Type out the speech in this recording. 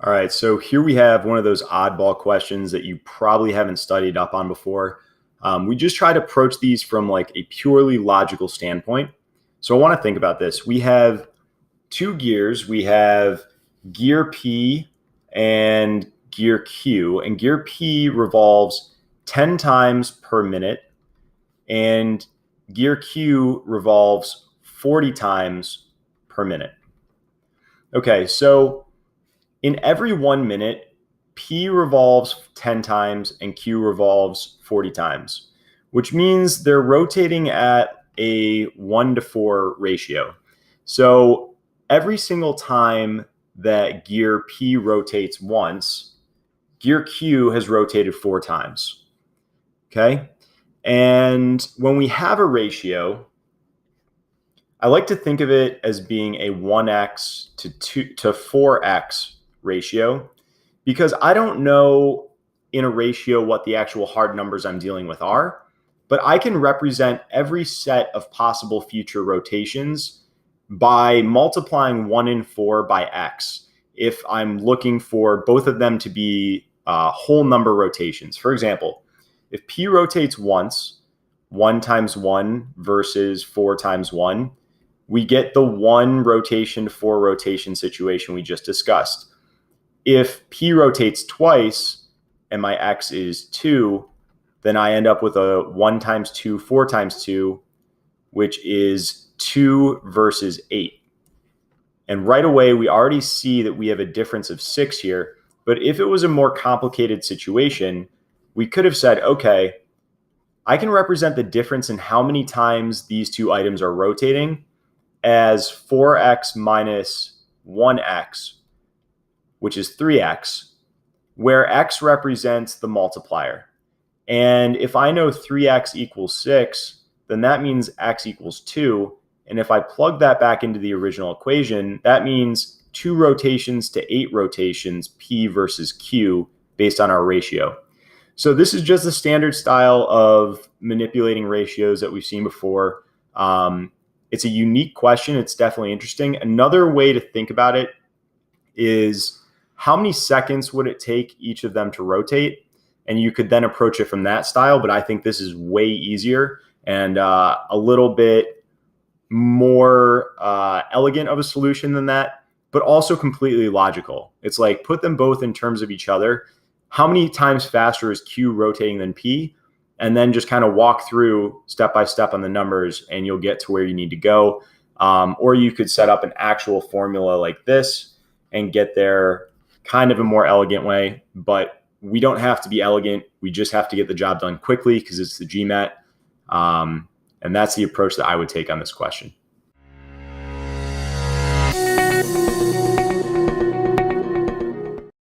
All right, so here we have one of those oddball questions that you probably haven't studied up on before. We just try to approach these from like a purely logical standpoint. So I want to think about this. We have two gears. We have gear P and gear Q, and gear P revolves 10 times per minute, and gear Q revolves 40 times per minute. Okay, so in every 1 minute, P revolves 10 times and Q revolves 40 times, which means they're rotating at a 1:4 ratio. So every single time that gear P rotates once, gear Q has rotated 4 times. Okay? And when we have a ratio, I like to think of it as being a 1x to 4x ratio, because I don't know in a ratio what the actual hard numbers I'm dealing with are, but I can represent every set of possible future rotations by multiplying 1 and 4 by x if I'm looking for both of them to be whole number rotations. For example, if P rotates once, 1 times 1 versus 4 times 1, we get the 1 rotation to 4 rotation situation we just discussed. If P rotates twice and my x is 2, then I end up with a 1 times 2, 4 times 2, which is 2 versus 8. And right away, we already see that we have a difference of 6 here. But if it was a more complicated situation, we could have said, okay, I can represent the difference in how many times these two items are rotating as 4x minus 1x, which is 3x, where x represents the multiplier. And if I know 3x equals 6, then that means x equals 2. And if I plug that back into the original equation, that means 2 rotations to 8 rotations, P versus Q, based on our ratio. So this is just a standard style of manipulating ratios that we've seen before. It's a unique question. It's definitely interesting. Another way to think about it is how many seconds would it take each of them to rotate? And you could then approach it from that style, but I think this is way easier and a little bit more elegant of a solution than that, but also completely logical. It's like put them both in terms of each other. How many times faster is Q rotating than P? And then just kind of walk through step by step on the numbers and you'll get to where you need to go. Or you could set up an actual formula like this and get there kind of a more elegant way, but we don't have to be elegant. We just have to get the job done quickly because it's the GMAT. And that's the approach that I would take on this question.